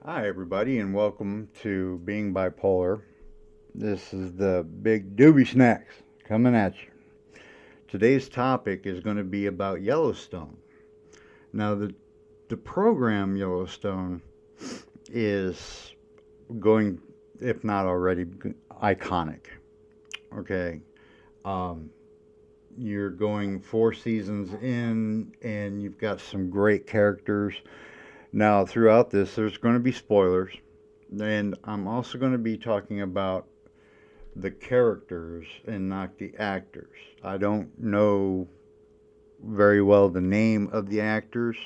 Hi, everybody, and welcome to Being Bipolar. This is the Big Doobie Snacks coming at you. Today's topic is going to be about Yellowstone. Now, the program Yellowstone is going, if not already, iconic. Okay. Um, you're going 4 seasons in, and you've got some great characters. Now, throughout this, there's going to be spoilers, and I'm also going to be talking about the characters and not the actors. I don't know very well the name of the actors,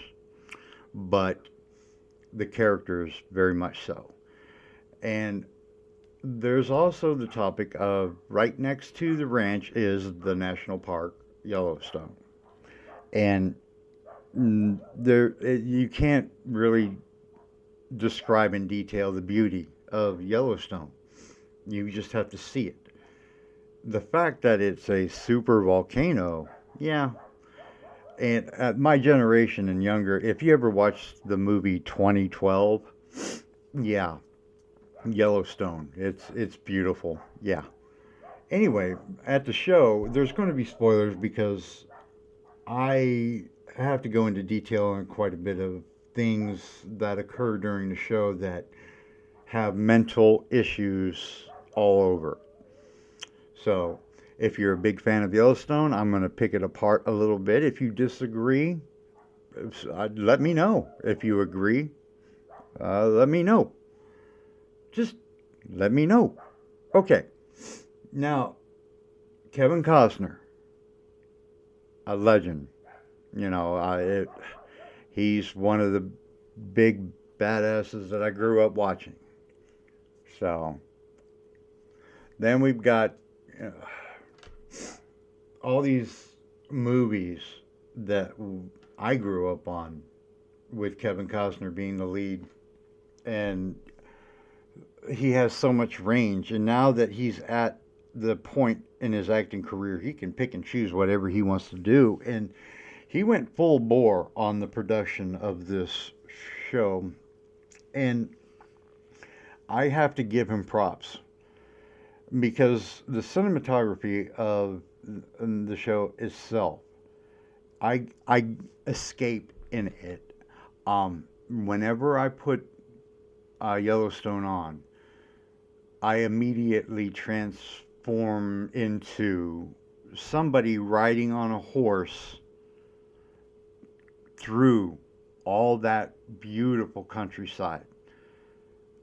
but the characters very much so. And there's also the topic of right next to the ranch is the national park Yellowstone. And you can't really describe in detail the beauty of Yellowstone. You just have to see it. The fact that it's a super volcano, yeah. And at my generation and younger, if you ever watched the movie 2012, yeah, Yellowstone. It's beautiful. Yeah. Anyway, at the show, there's going to be spoilers because I have to go into detail on quite a bit of things that occur during the show that have mental issues all over. So, if you're a big fan of Yellowstone, I'm going to pick it apart a little bit. If you disagree, let me know. If you agree, let me know. Just let me know. Okay. Now, Kevin Costner, a legend. He's one of the big badasses that I grew up watching. So, then we've got uh, all these movies that I grew up on with Kevin Costner being the lead, and he has so much range. And now that he's at the point in his acting career, he can pick and choose whatever he wants to do. And he went full bore on the production of this show, and I have to give him props because the cinematography of the show itself, I escape in it. Whenever I put Yellowstone on, I immediately transform into somebody riding on a horse through all that beautiful countryside.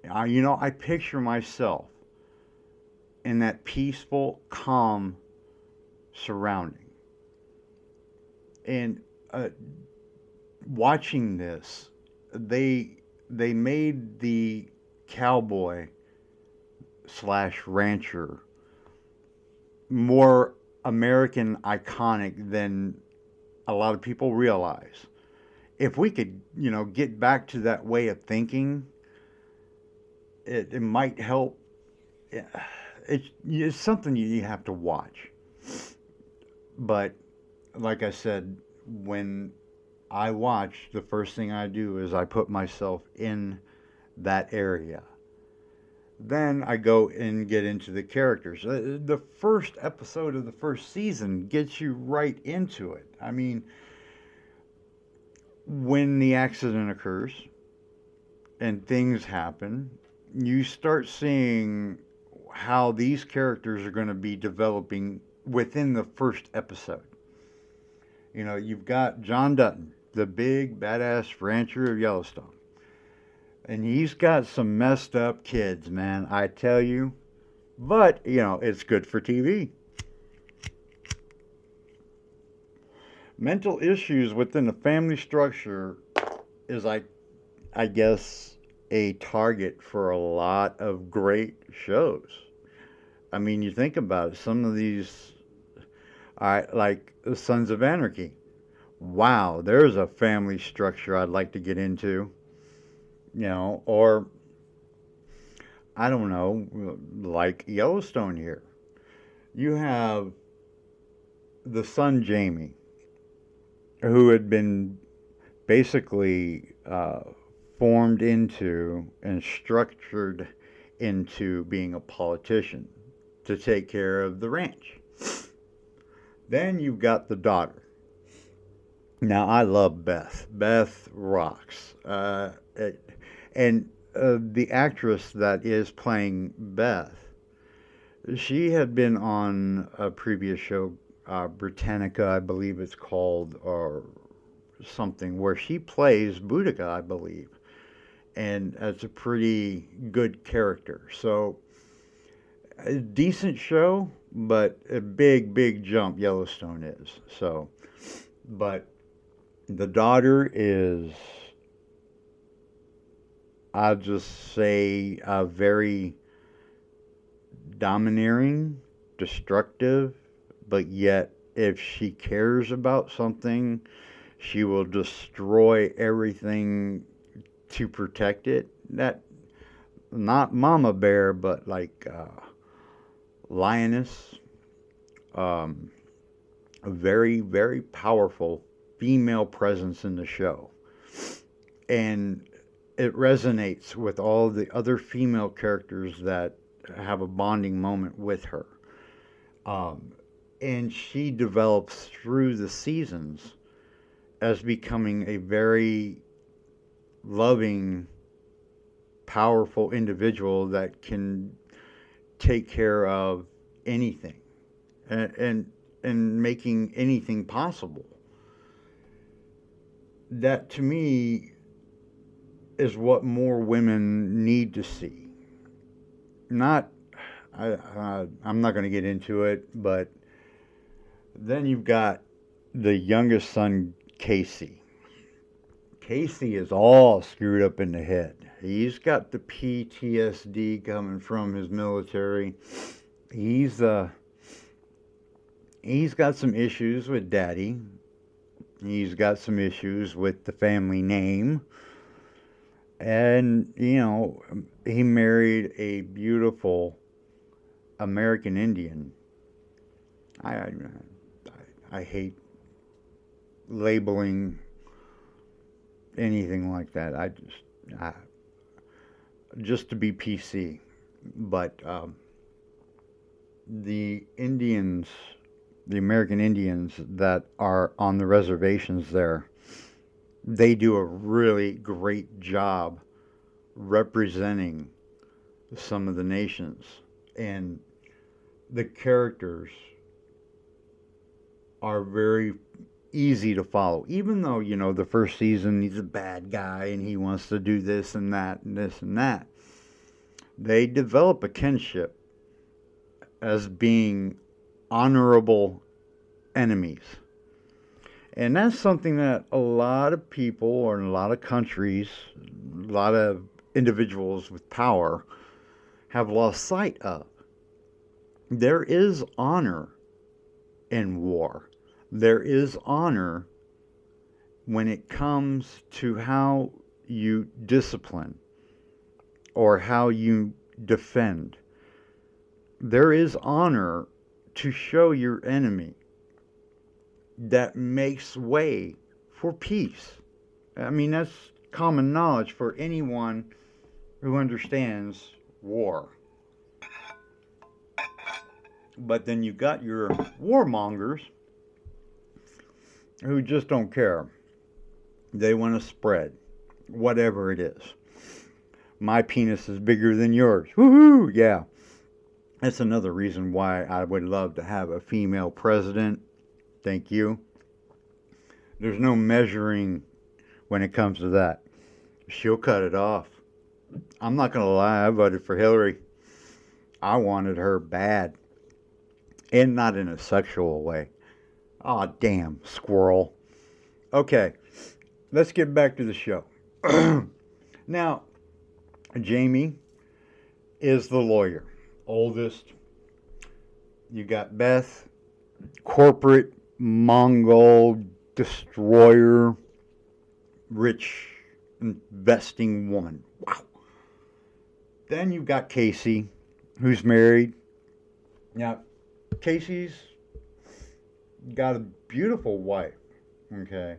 I picture myself in that peaceful, calm surrounding. And watching this, they made the cowboy slash rancher more American iconic than a lot of people realize. If we could, get back to that way of thinking, it might help. It's something you have to watch. But like I said, when I watch, the first thing I do is I put myself in that area. Then I go and get into the characters. The first episode of the first season gets you right into it. I mean, when the accident occurs and things happen, you start seeing how these characters are going to be developing within the first episode. You've got John Dutton, the big badass rancher of Yellowstone. And he's got some messed up kids, man, I tell you. But, it's good for TV. Mental issues within the family structure is, I guess, a target for a lot of great shows. I mean, you think about it, some of these, like the Sons of Anarchy. Wow, there's a family structure I'd like to get into. Or I don't know, like Yellowstone here. You have the son Jamie, who had been basically formed into and structured into being a politician to take care of the ranch. Then you've got the daughter. Now, I love Beth. Beth rocks. And the actress that is playing Beth, she had been on a previous show, Britannica, I believe it's called, or something, where she plays Boudica, I believe. And it's a pretty good character. So, a decent show, but a big, big jump Yellowstone is. So, but the daughter is, I'll just say, very domineering, destructive, but yet if she cares about something, she will destroy everything to protect it. That, not mama bear, but like lioness. A very, very powerful female presence in the show. And it resonates with all the other female characters that have a bonding moment with her. And she develops through the seasons as becoming a very loving, powerful individual that can take care of anything and making anything possible. That to me is what more women need to see. Not, I'm not going to get into it, but then you've got the youngest son, Casey. Casey is all screwed up in the head. He's got the PTSD coming from his military. He's got some issues with daddy. He's got some issues with the family name. And, you know, he married a beautiful American Indian. I hate labeling anything like that. Just to be PC. But the Indians, the American Indians that are on the reservations there, they do a really great job representing some of the nations. And the characters are very easy to follow. Even though, you know, the first season he's a bad guy and he wants to do this and that and this and that. They develop a kinship as being honorable enemies. And that's something that a lot of people, or in a lot of countries, a lot of individuals with power have lost sight of. There is honor in war. There is honor when it comes to how you discipline or how you defend. There is honor to show your enemy that makes way for peace. I mean, that's common knowledge for anyone who understands war. But then you got your warmongers who just don't care. They want to spread whatever it is. My penis is bigger than yours. Woohoo! Yeah. That's another reason why I would love to have a female president. Thank you. There's no measuring when it comes to that. She'll cut it off. I'm not going to lie, I voted for Hillary. I wanted her bad. And not in a sexual way. Aw, damn, squirrel. Okay, let's get back to the show. Now, Jamie is the lawyer. Oldest. You got Beth, corporate Mongol destroyer, rich investing woman. Wow. Then you've got Casey, who's married. Now, Casey's got a beautiful wife, okay?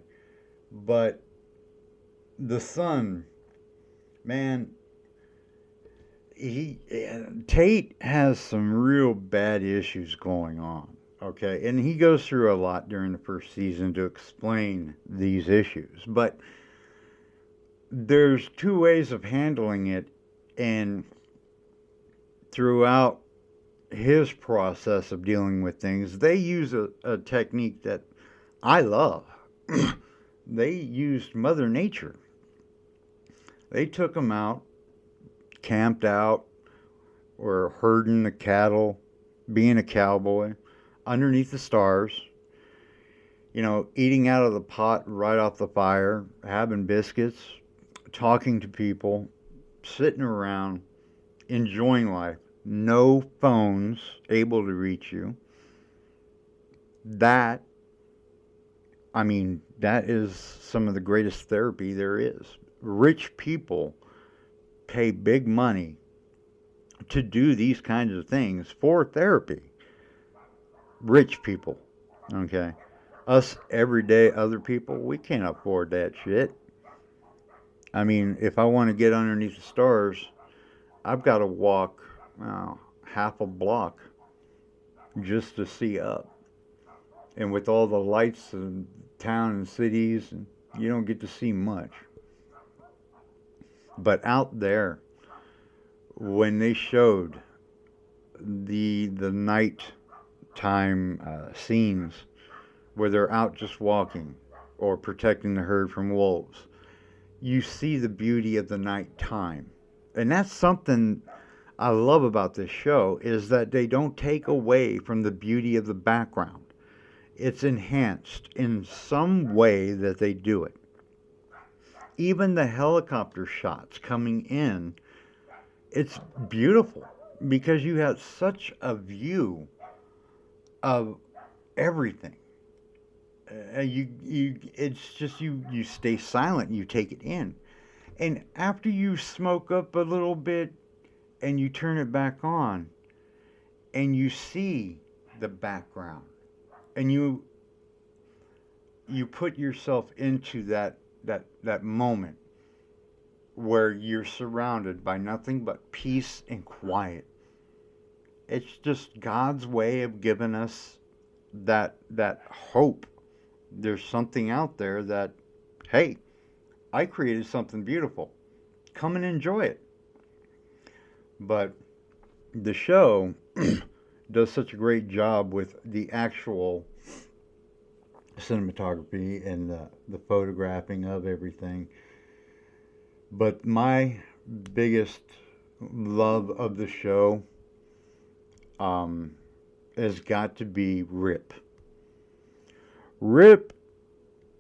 But the son Man, Tate has some real bad issues going on. Okay, and he goes through a lot during the first season to explain these issues. But there's two ways of handling it, and throughout his process of dealing with things, they use a technique that I love. They used Mother Nature. They took them out, camped out, or herding the cattle, being a cowboy, underneath the stars, eating out of the pot right off the fire, having biscuits, talking to people, sitting around, enjoying life. No phones able to reach you. That, that is some of the greatest therapy there is. Rich people pay big money to do these kinds of things for therapy. Rich people, okay? Us everyday other people, we can't afford that shit. If I want to get underneath the stars, I've got to walk half a block just to see up. And with all the lights in town and cities, you don't get to see much. But out there, when they showed the nighttime scenes where they're out just walking or protecting the herd from wolves, you see the beauty of the nighttime. And that's something I love about this show, is that they don't take away from the beauty of the background. It's enhanced in some way that they do it. Even the helicopter shots coming in, it's beautiful because you have such a view of everything. It's just you stay silent, you take it in. And after you smoke up a little bit and you turn it back on and you see the background and you put yourself into that moment where you're surrounded by nothing but peace and quiet. It's just God's way of giving us that hope. There's something out there that, hey, I created something beautiful. Come and enjoy it. But the show does such a great job with the actual cinematography and the photographing of everything. But my biggest love of the show has got to be Rip. Rip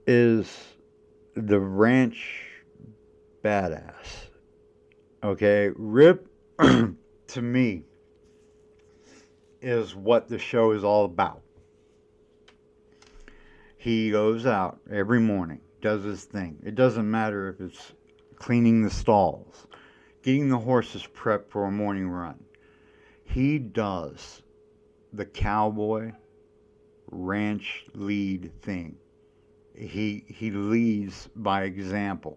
is the ranch badass. Okay, Rip to me is what the show is all about. He goes out every morning, does his thing. It doesn't matter if it's cleaning the stalls, getting the horses prepped for a morning run. He does the cowboy ranch lead thing. He leads by example.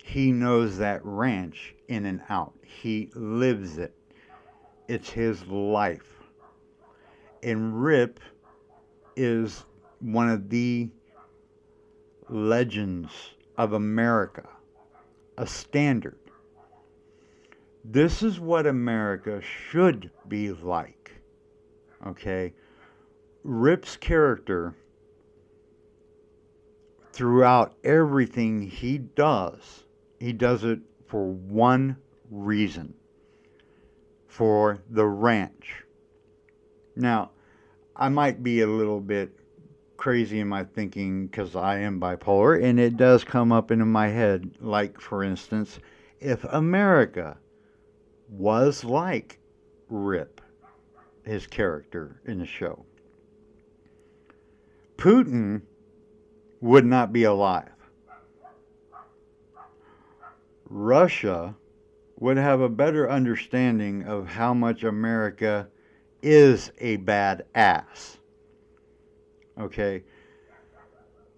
He knows that ranch in and out. He lives it. It's his life. And Rip is one of the legends of America, a standard. This is what America should be like. Okay? Rip's character, throughout everything he does it for one reason: for the ranch. Now, I might be a little bit crazy in my thinking because I am bipolar, and it does come up into my head, like, for instance, if America was like Rip, his character in the show, Putin would not be alive. Russia would have a better understanding of how much America is a bad ass. Okay?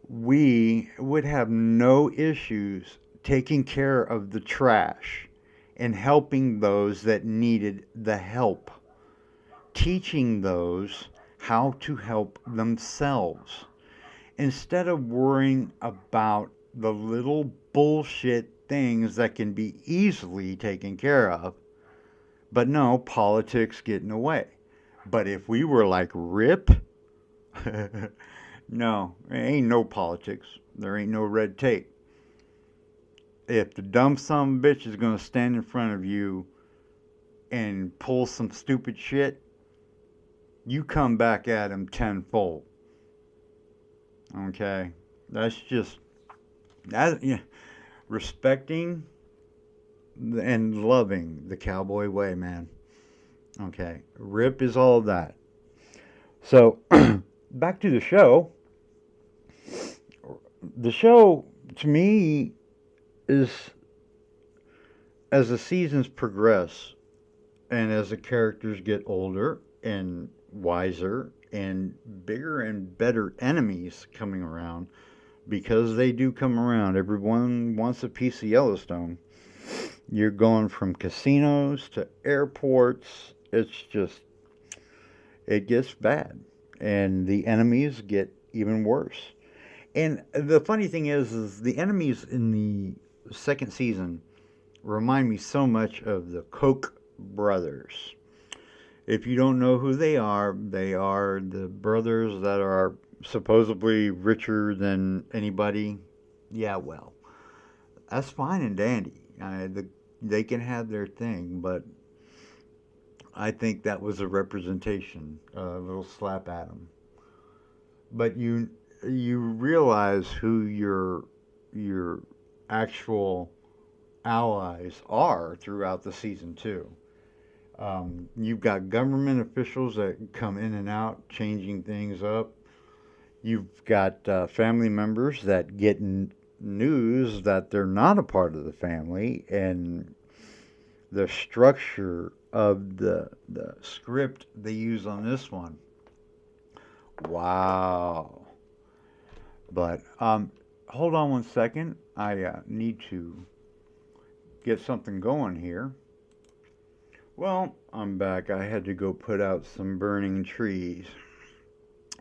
We would have no issues taking care of the trash and helping those that needed the help, teaching those how to help themselves instead of worrying about the little bullshit things that can be easily taken care of. But no, politics get in the way. But if we were like Rip, no, there ain't no politics. There ain't no red tape. If the dumb son of a bitch is going to stand in front of you and pull some stupid shit, you come back at him tenfold. Okay? That's just, that, yeah, respecting and loving the cowboy way, man. Okay? Rip is all that. So, back to the show. The show, to me, is as the seasons progress and as the characters get older and wiser and bigger and better enemies coming around, because they do come around. Everyone wants a piece of Yellowstone. You're going from casinos to airports. It's just, it gets bad. And the enemies get even worse. And the funny thing is the enemies in the second season remind me so much of the Koch brothers. If you don't know who they are the brothers that are supposedly richer than anybody. Yeah, well, that's fine and dandy. They can have their thing, but I think that was a representation, a little slap at them. But you realize who your actual allies are throughout the season too. You've got government officials that come in and out, changing things up. You've got family members that get news that they're not a part of the family, and the structure of the script they use on this one. Wow. But hold on one second. I need to get something going here. Well, I'm back. I had to go put out some burning trees.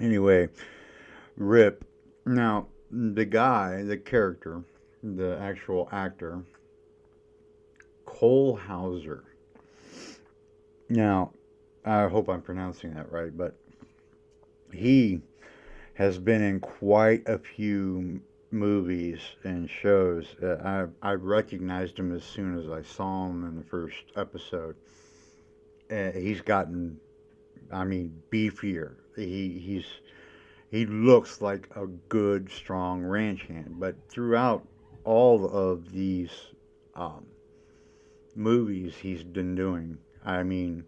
Anyway, Rip. Now, the guy, the character, the actual actor, Cole Hauser. Now, I hope I'm pronouncing that right, but he has been in quite a few movies and shows. I recognized him as soon as I saw him in the first episode. He's gotten, I mean, beefier. He looks like a good, strong ranch hand. But throughout all of these movies he's been doing, I mean,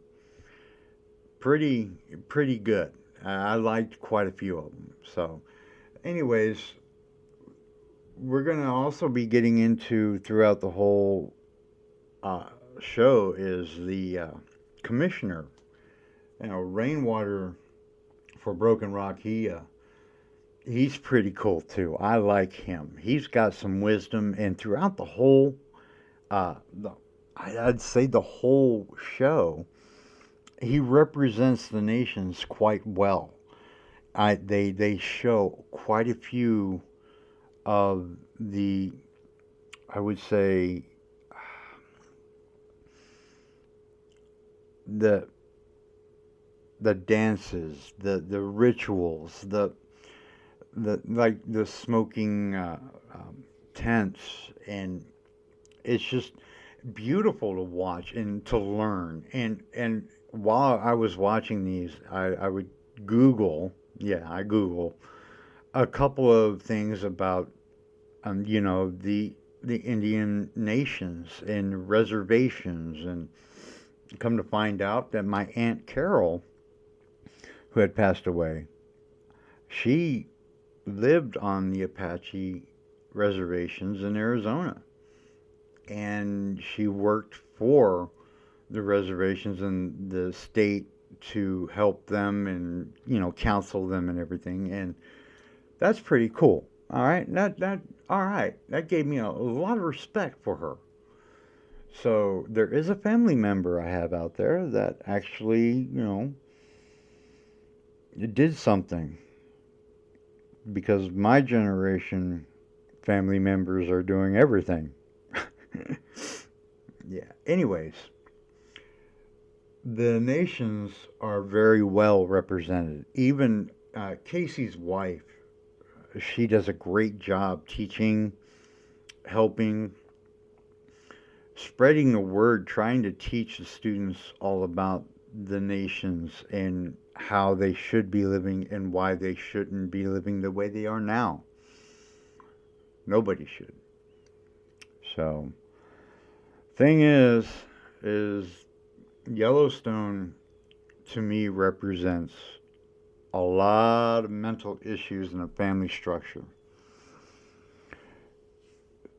pretty good. I liked quite a few of them. So, anyways, we're going to also be getting into throughout the whole show is the commissioner. You know, Rainwater for Broken Rock. He's pretty cool too. I like him. He's got some wisdom, and throughout the whole, I'd say the whole show, he represents the nations quite well. They show quite a few of the, I would say, the dances, the rituals, the like the smoking tents, and it's just beautiful to watch and to learn. And while I was watching these, I would Google, I Google a couple of things about the Indian nations and reservations, and come to find out that my Aunt Carol, who had passed away, she lived on the Apache reservations in Arizona, and she worked for the reservations in the state to help them and counsel them and everything, and that's pretty cool. All right, all right. That gave me a lot of respect for her. So there is a family member I have out there that actually, did something because my generation family members are doing everything. Yeah. Anyways, the nations are very well represented. Even Casey's wife, she does a great job teaching, helping, spreading the word, trying to teach the students all about the nations and how they should be living and why they shouldn't be living the way they are now. Nobody should. So, thing is Yellowstone to me represents a lot of mental issues in a family structure.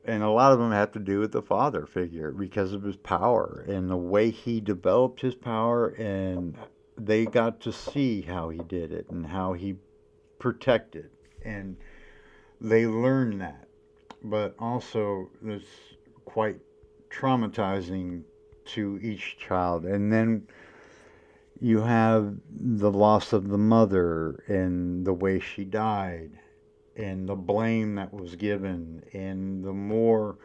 And a lot of them have to do with the father figure because of his power and the way he developed his power, and they got to see how he did it and how he protected, and they learned that. But also, it's quite traumatizing to each child. And then you have the loss of the mother and the way she died and the blame that was given. And the more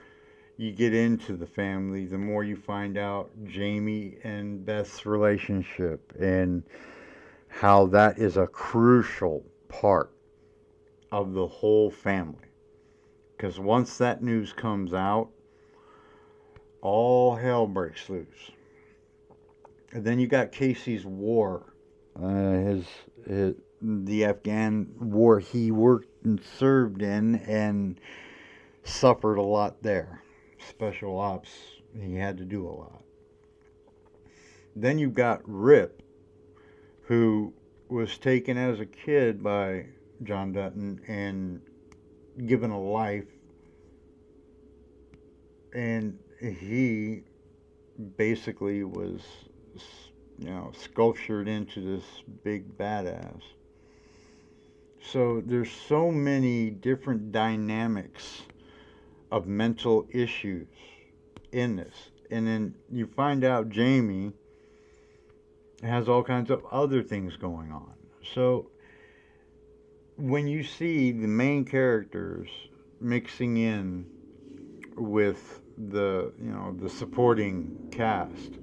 you get into the family, the more you find out Jamie and Beth's relationship and how that is a crucial part of the whole family. Because once that news comes out, all hell breaks loose. And then you got Casey's war, his the Afghan war he worked and served in and suffered a lot there. Special ops, he had to do a lot. Then you got Rip, who was taken as a kid by John Dutton and given a life, and he basically was, sculptured into this big badass. So there's so many different dynamics of mental issues in this. And then you find out Jamie has all kinds of other things going on. So when you see the main characters mixing in with the supporting cast,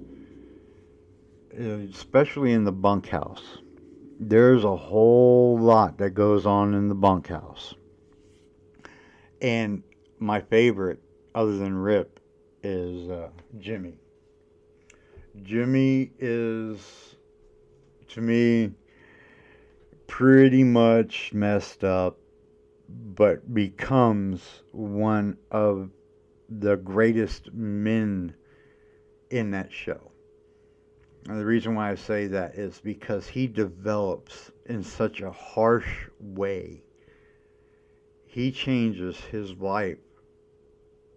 especially in the bunkhouse, there's a whole lot that goes on in the bunkhouse. And my favorite, other than Rip, is Jimmy. Jimmy is, to me, pretty much messed up, but becomes one of the greatest men in that show. And the reason why I say that is because he develops in such a harsh way. He changes his life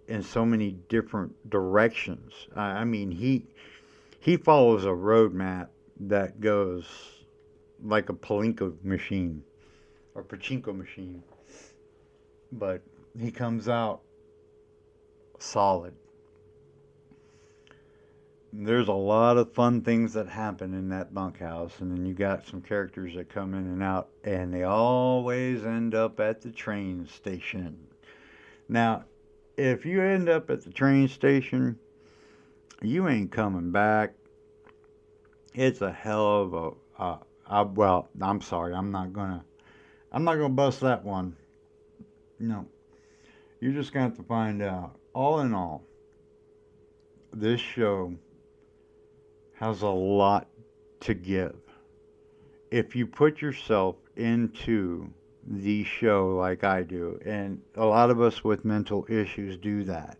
in so many different directions. I mean, he follows a roadmap that goes like a Palinko machine or pachinko machine, but he comes out solid. There's a lot of fun things that happen in that bunkhouse, and then you got some characters that come in and out, and they always end up at the train station. Now, if you end up at the train station, you ain't coming back. It's a hell of well, I'm sorry, I'm not gonna bust that one. No, you're just gonna have to find out. All in all, this show has a lot to give. If you put yourself into the show like I do, and a lot of us with mental issues do that,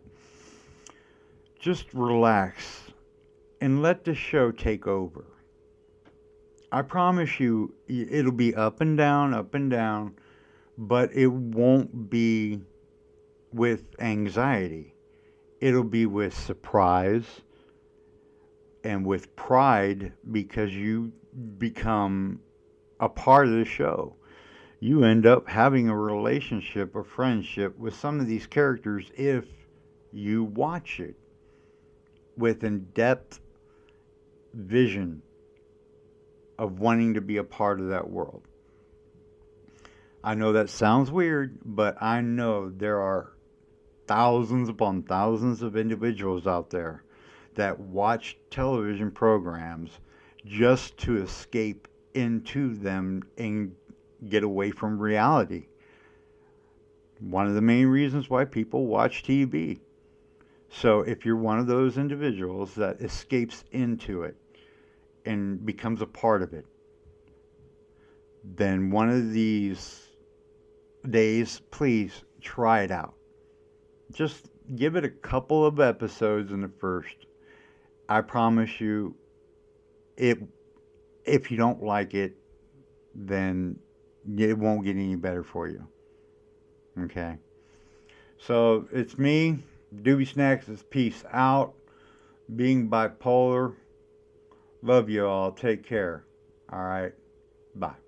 just relax and let the show take over. I promise you, it'll be up and down, but it won't be with anxiety. It'll be with surprise and with pride because you become a part of the show. You end up having a relationship, a friendship with some of these characters if you watch it with in-depth vision of wanting to be a part of that world. I know that sounds weird, but I know there are thousands upon thousands of individuals out there that watch television programs just to escape into them and get away from reality. One of the main reasons why people watch TV. So if you're one of those individuals that escapes into it and becomes a part of it, then one of these days, please try it out. Just give it a couple of episodes in the first. I promise you, it, if you don't like it, then it won't get any better for you. Okay? So it's me, Doobie Snacks is peace out. Being bipolar. Love you all. Take care. All right. Bye.